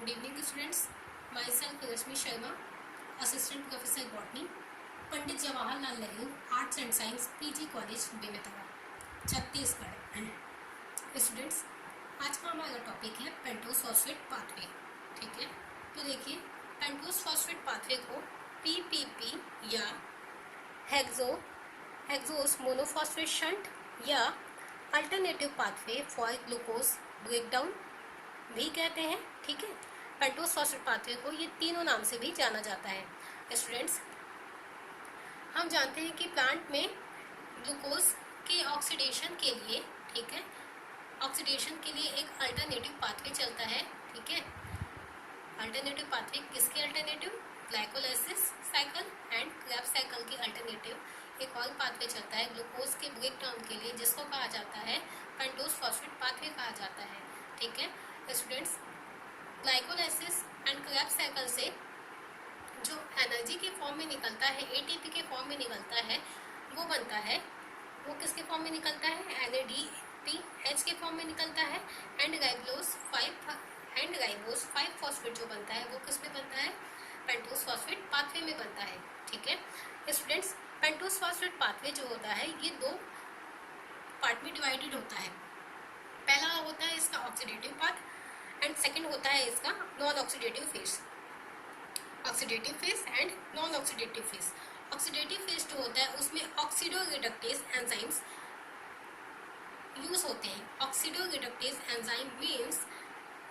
Good evening students. Myself Rashmi Sharma, Assistant Professor Botany, Pandit Jawaharlal Nehru arts and science PG college Bemetara, Chhattisgarh. Students, आज का हमारा topic है pentose phosphate pathway. ठीक है, तो देखिए पेंटोस फॉस्फेट पाथवे को पीपीपी या हेक्सोस मोनोफॉस्फेट शंट या alternative pathway for glucose breakdown भी कहते हैं। ठीक है, पेंटोस फॉस्फेट पाथवे को ये तीनों नाम से भी जाना जाता है। स्टूडेंट्स, हम जानते हैं कि प्लांट में ग्लूकोज के ऑक्सीडेशन के लिए, ठीक है, ऑक्सीडेशन के लिए एक अल्टरनेटिव पाथवे चलता है। ठीक है, अल्टरनेटिव पाथवे किसके alternative? Glycolysis cycle and Krebs cycle के अल्टरनेटिव एक और पाथवे चलता है ग्लूकोज के ब्रेकडाउन के लिए, जिसको कहा जाता है पेंटोस फॉस्फेट पाथवे कहा जाता है। ठीक है students, glycolysis and Krebs cycle से जो एनर्जी के फॉर्म में निकलता है, एटीपी के फॉर्म में निकलता है, वो बनता है, वो किसके फॉर्म में निकलता है? NADPH के फॉर्म में निकलता है। एंड राइबोस 5 फॉस्फेट जो बनता है वो किस में बनता है? पेंटोस फॉस्फेट पाथवे में बनता है। ठीक है स्टूडेंट्स, पेंटोस फॉस्फेट पाथवे जो होता है ये दो पार्ट में डिवाइडेड होता है। पहला होता है इसका ऑक्सीडेटिव पाथ एंड सेकंड होता है इसका non oxidative phase. Oxidative phase and non oxidative phase. Oxidative phase जो होता है उसमें ऑक्सीडोरिडक्टेज एंजाइम्स यूज होते हैं। ऑक्सीडोरिडक्टेज एंजाइम मींस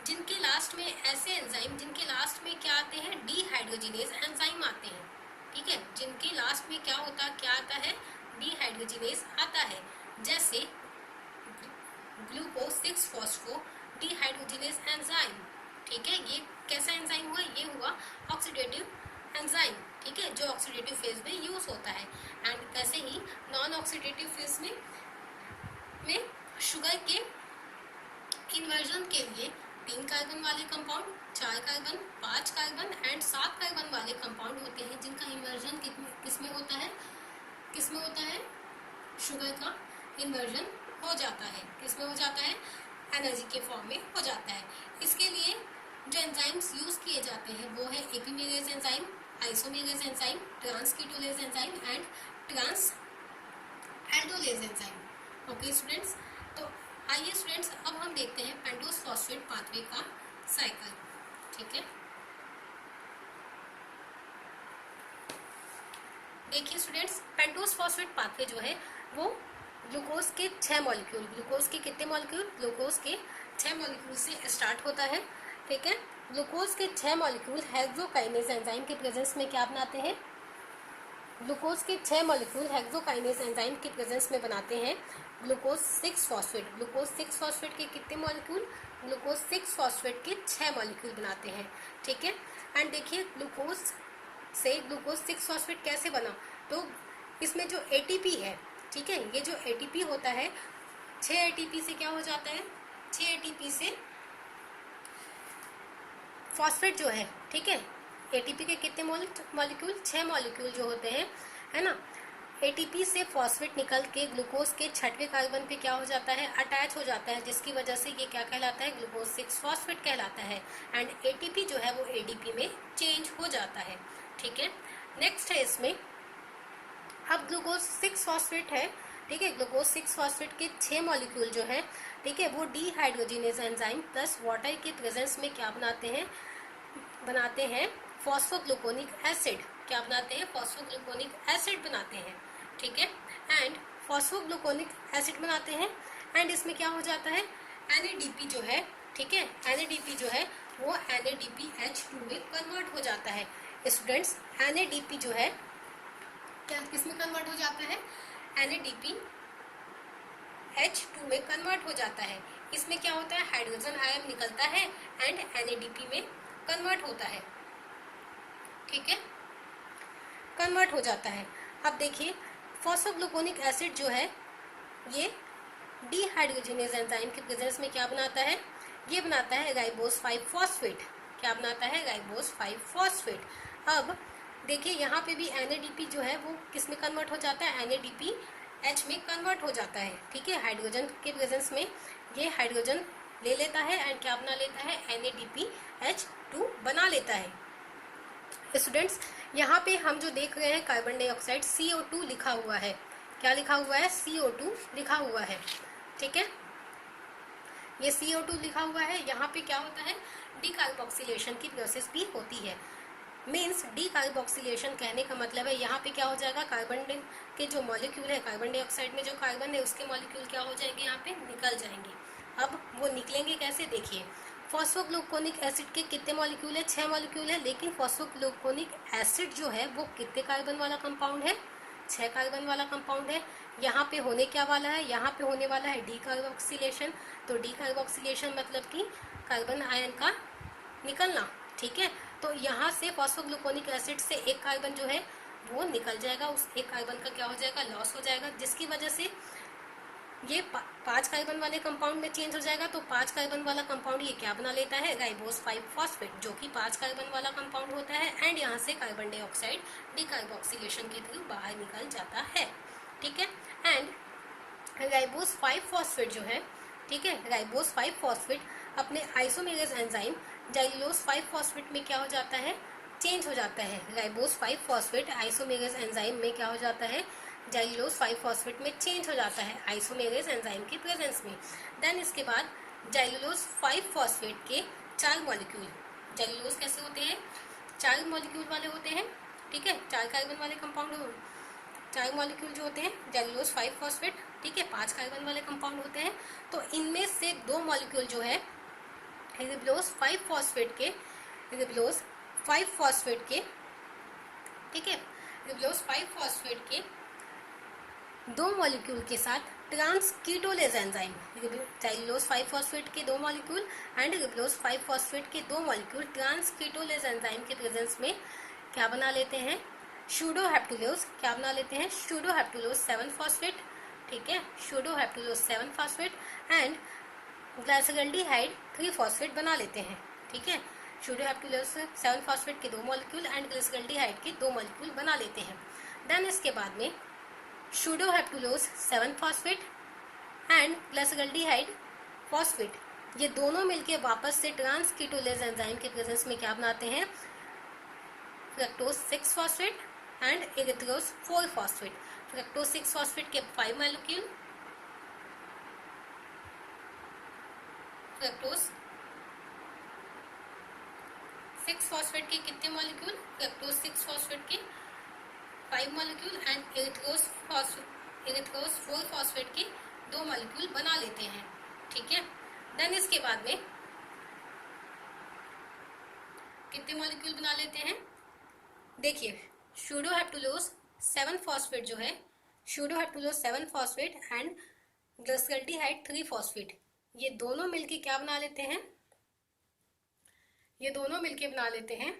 जिनके लास्ट में ऐसे एंजाइम जिनके लास्ट में क्या आते हैं? डीहाइड्रोजिनेज एंजाइम आते हैं। ठीक है, जिनके लास्ट में क्या आता है? डीहाइड्रोजिनेज आता है। जैसे ग्लूकोज 6 फॉस्फो डीहाइड्रोजिनेज एंजाइम। ठीक है, ये कैसा एंजाइम हुआ? ये हुआ ऑक्सीडेटिव एंजाइम। ठीक है, जो ऑक्सीडेटिव फेज में यूज होता है। एंड वैसे ही नॉन ऑक्सीडेटिव फेज में शुगर के इन्वर्जन के लिए 3 कार्बन वाले compound, 4 carbon, 5 carbon and 7 carbon वाले कंपाउंड होते हैं, जिनका इन्वर्जन किस में होता है? किस में होता है? शुगर का इन्वर्जन हो जाता है। किस में हो जाता है? एनर्जी के फॉर्म में हो जाता है। इसके लिए जो एंजाइम्स यूज किए जाते हैं वो है epimerase enzyme, isomerase enzyme, transketolase enzyme and transaldolase enzyme. Okay students, तो आइए स्टूडेंट्स अब हम देखते हैं पेंटोस फॉस्फेट पाथवे का साइकिल। ठीक है, देखिए स्टूडेंट्स, पेंटोस फॉस्फेट पाथवे जो है वो ग्लूकोज के 6 मॉलिक्यूल, ग्लूकोज के कितने मॉलिक्यूल? ग्लूकोज के 6 मॉलिक्यूल से स्टार्ट होता है। ठीक है, ग्लूकोज के 6 मॉलिक्यूल हेक्सोकाइनेज एंजाइम के प्रेजेंस में क्या बनाते हैं? ग्लूकोज के 6 मॉलिक्यूल हेक्सोकाइनेज एंजाइम के प्रेजेंस में बनाते हैं ग्लूकोज 6 फॉस्फेट। ग्लूकोज 6 फॉस्फेट के कितने मॉलिक्यूल? ग्लूकोज 6 फॉस्फेट के 6 मॉलिक्यूल बनाते हैं। ठीक है, एंड देखिए ग्लूकोज से ग्लूकोज 6 फॉस्फेट कैसे बना? तो इसमें जो एटीपी है, ठीक है, ये जो एटीपी होता है 6 एटीपी से क्या हो जाता है? 6 एटीपी से फॉस्फेट जो है, ठीक है, एटीपी के कितने मॉलिक्यूल? 6 मॉलिक्यूल जो होते हैं, है ना, एटीपी से फॉस्फेट निकल के ग्लूकोज के 6वें कार्बन पे क्या हो जाता है? अटैच हो जाता है, जिसकी वजह से ये क्या कहलाता है? ग्लूकोज 6 फॉस्फेट कहलाता है। एंड एटीपी जो है वो एडीपी में चेंज हो जाता है। ठीक है, नेक्स्ट है इसमें, अब ग्लूकोज 6 फॉस्फेट है, ठीक है, ग्लूकोज 6 फॉस्फेट के 6 मॉलिक्यूल जो है, ठीक है, वो डीहाइड्रोजिनेज एंजाइम प्लस वाटर के प्रेजेंस में क्या बनाते हैं फॉस्फोग्लूकोनिक एसिड। क्या बनाते हैं? फॉस्फोग्लूकोनिक एसिड बनाते हैं। ठीक है, एंड फॉस्फोग्लूकोनिक एसिड बनाते हैं एंड इसमें क्या हो जाता है? NADP जो है, ठीक है, NADP जो है वो NADPH2 में कन्वर्ट हो जाता है। स्टूडेंट्स, NADP जो है क्या किसमें कन्वर्ट हो जाता है? NADPH2 में कन्वर्ट हो जाता है। इसमें क्या होता है? हाइड्रोजन आयन निकलता है एंड NADP में कन्वर्ट होता है। ठीक है, कन्वर्ट हो जाता है। अब देखिए फॉस्फोग्लूकोनिक एसिड जो है ये डीहाइड्रोजिनेज एंजाइम के प्रेजेंस में क्या बनाता है? ये बनाता है राइबोस 5 फॉस्फेट। क्या बनाता है? Ribose 5 phosphate. अब देखिए यहाँ पे भी NADP जो है वो किस में कन्वर्ट हो जाता है? NADPH में कन्वर्ट हो जाता है। ठीक है, हाइड्रोजन के प्रेजेंस में ये हाइड्रोजन ले लेता है एंड क्या बना लेता है, NaDPH2 बना लेता है। स्टूडेंट्स, यहाँ पे हम जो देख रहे हैं कार्बन डाइऑक्साइड CO2 लिखा हुआ है, क्या लिखा हुआ है, CO2 लिखा हुआ है, ठीक है, ये CO2 लिखा हुआ है। यहाँ पे क्या होता है, डीकार्बोक्सिलेशन की प्रोसेस भी होती है। मीन्स डीकार्बोक्सिलेशन कहने का मतलब है यहाँ पे क्या हो जाएगा, कार्बन के जो मॉलिक्यूल है, कार्बन डाइऑक्साइड में जो कार्बन है उसके मॉलिक्यूल क्या हो जाएंगे, यहाँ पे निकल जाएंगे। अब वो निकलेंगे कैसे, देखिए, फॉस्फोग्लूकोनिक एसिड के कितने मॉलिक्यूल है, 6 मॉलिक्यूल है, लेकिन फॉस्फोग्लूकोनिक एसिड जो है वो कितने कार्बन वाला कंपाउंड है, 6 कार्बन वाला कंपाउंड है। यहाँ पे होने क्या वाला है, यहाँ पे होने वाला है डीकार्बोक्सिलेशन। तो डीकार्बोक्सिलेशन मतलब कि कार्बन आयन का निकलना, ठीक है। तो यहाँ से फॉस्फोग्लूकोनिक एसिड से एक कार्बन जो है वो निकल जाएगा, उस एक कार्बन का क्या हो जाएगा, लॉस हो जाएगा, जिसकी वजह से ये 5 कार्बन वाले कंपाउंड में चेंज हो जाएगा। तो 5 कार्बन वाला कंपाउंड ये क्या बना लेता है, राइबोस 5 फॉस्फेट, जो कि 5 कार्बन वाला कंपाउंड होता है। एंड यहाँ से कार्बन डाइऑक्साइड डीकार्बोक्सिलेशन के थ्रू बाहर निकल जाता है, ठीक है। एंड राइबोस 5 फॉस्फेट जो है, ठीक है, राइबोस 5 फॉस्फेट अपने आइसोमेरेज एंजाइम जाइलोस 5 फॉस्फेट में क्या हो जाता है, चेंज हो जाता है। राइबोस 5 फॉस्फेट आइसोमेरेज एंजाइम में क्या हो जाता है, जाइलोस 5 फॉस्फेट में चेंज हो जाता है आइसोमेरेज एंजाइम के प्रेजेंस में। देन इसके बाद जाइलोस 5 फॉस्फेट के 4 मॉलिक्यूल, जाइलोस कैसे होते हैं, 4 मॉलिक्यूल वाले होते हैं, ठीक है, 4 कार्बन वाले कंपाउंड, 4 मॉलिक्यूल जो होते हैं जाइलोस 5 फॉस्फेट, ठीक है, 5 कार्बन वाले कंपाउंड होते हैं। तो इनमें से 2 मॉलिक्यूल जो है रिबलोस 5 फॉस्फेट के, रिबलोस 5 फॉस्फेट के, ठीक है, रिबलोस 5 फॉस्फेट के 2 मॉलिक्यूल के साथ ट्रांस कीटोलेज एंजाइम, जाइलोस 5 फॉस्फेट के 2 मॉलिक्यूल एंड रिबलोस 5 फॉस्फेट के 2 मॉलिक्यूल ट्रांस कीटोलेज एंजाइम के प्रेजेंस में क्या बना लेते हैं, सूडोहेप्टुलोज, क्या बना लेते हैं, सूडोहेप्टुलोज 7 फॉस्फेट, ठीक है, सूडोहेप्टुलोज 7 फॉस्फेट एंड ग्लाइसरल्डिहाइड 3 फॉस्फेट बना लेते हैं, ठीक है, सूडोहेप्टुलोज 7 फॉस्फेट के 2 मॉलिक्यूल एंड ग्लाइसरल्डिहाइड के 2 मॉलिक्यूल बना लेते हैं। देन इसके बाद में सूडोहेप्टुलोज 7 फॉस्फेट एंड ग्लाइसरल्डिहाइड फॉस्फेट, ये दोनों मिलके वापस से ट्रांस कीटोलेज एंजाइम के प्रेजेंस में क्या बनाते हैं, fructose 6 phosphate and erythrose 4 phosphate. Fructose 6 phosphate के 5 मॉलिक्यूल, फ्रक्टोज 6 फॉस्फेट के कितने मॉलिक्यूल, फ्रक्टोज 6 फॉस्फेट के 5 मॉलिक्यूल एंड एरिथ्रोज 4 फॉस्फेट के 2 मॉलिक्यूल बना लेते हैं, ठीक है। देन इसके बाद में कितने मॉलिक्यूल बना लेते हैं, देखिए, सूडोहेप्टुलोज 7 फॉस्फेट जो है, सूडोहेप्टुलोज 7 फॉस्फेट एंड ग्लाइसरल्डिहाइड 3 फॉस्फेट, ये दोनों मिलके क्या बना लेते हैं, ये दोनों मिलके बना लेते हैं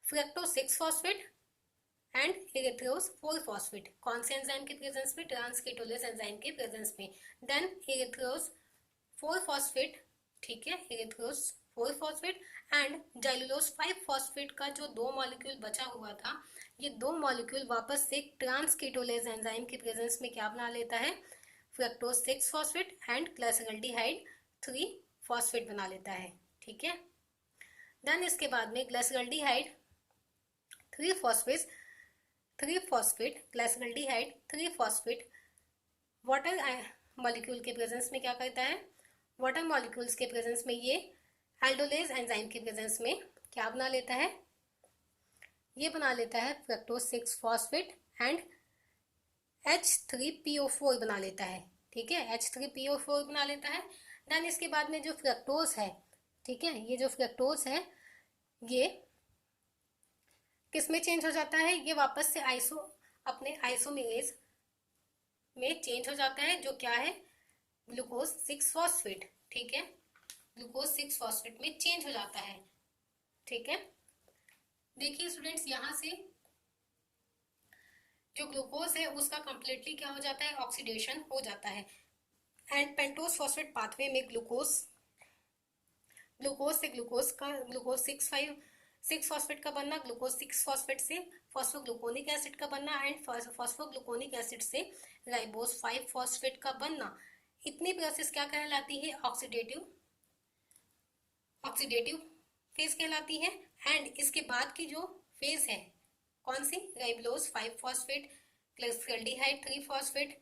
fructose 6 phosphate and erythrose 4 phosphate. कौन से एंजाइम के प्रेजेंस में, ट्रांस कीटोलेज एंजाइम के प्रेजेंस में। देन एरिथ्रोज 4 फॉस्फेट, ठीक है, erythrose 4 phosphate and xylose 5 phosphate का जो 2 मॉलिक्यूल बचा हुआ था, ये 2 मॉलिक्यूल वापस से ट्रांस कीटोलेज एंजाइम के प्रेजेंस में क्या बना लेता है, fructose 6 phosphate and glyceraldehyde 3 phosphate बना लेता है, ठीक है। देन इसके बाद में glyceraldehyde 3 phosphate glyceraldehyde 3 phosphate water molecule के प्रेजेंस में क्या करता है, वाटर मॉलिक्यूल्स के प्रेजेंस में ये एल्डोलेज एंजाइम के प्रेजेंस में क्या बना लेता है, ये बना लेता है फ्रक्टोज 6 फॉस्फेट एंड H3PO4 बना लेता है, ठीक है, H3PO4 बना लेता है। देन इसके बाद में जो फ्रक्टोज है, ठीक है, ये जो फ्रक्टोज है ये किस में चेंज हो जाता है, ये वापस से अपने आइसोमेरेज में चेंज हो जाता है, जो क्या है, ग्लूकोज 6 फॉस्फेट, ठीक है, ग्लूकोज 6 फॉस्फेट में चेंज हो जाता है, ठीक है। देखिए स्टूडेंट्स, यहाँ से जो ग्लूकोज है उसका कंप्लीटली क्या हो जाता है, ऑक्सीडेशन हो जाता है एंड पेंटोज फॉस्फेट पाथवे में ग्लूकोज से ग्लूकोज 6 फॉस्फेट का बनना, ग्लूकोज 6 फॉस्फेट से फॉस्फोग्लूकोनिक एसिड का बनना एंड फॉस्फोग्लूकोनिक एसिड से राइबोस 5 फॉस्फेट का बनना, इतनी प्रोसेस क्या कहलाती है? ऑक्सीडेटिव ऑक्सीडेटिव फेज कहलाती है। एंड इसके बाद की जो फेज है कौन सी? Ribulose 5 phosphate plus aldehyde 3 phosphate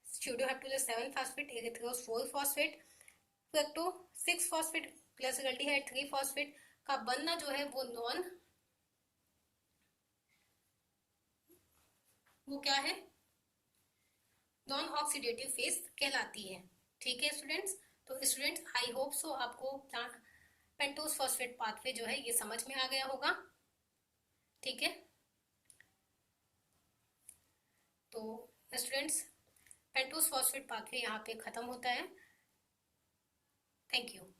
sedoheptulose 7 phosphate erythrose 4 phosphate fructo 6 phosphate plus aldehyde 3 phosphate का बनना जो है वो क्या है? नॉन ऑक्सीडेटिव फेज कहलाती है। ठीक है स्टूडेंट्स, तो स्टूडेंट्स आई होप सो आपको पेंटोज फॉस्फेट पाथवे जो है ये समझ में आ गया होगा। ठीक है, तो स्टूडेंट्स पेंटोज फॉस्फेट पाथवे यहाँ पे खत्म होता है। Thank you.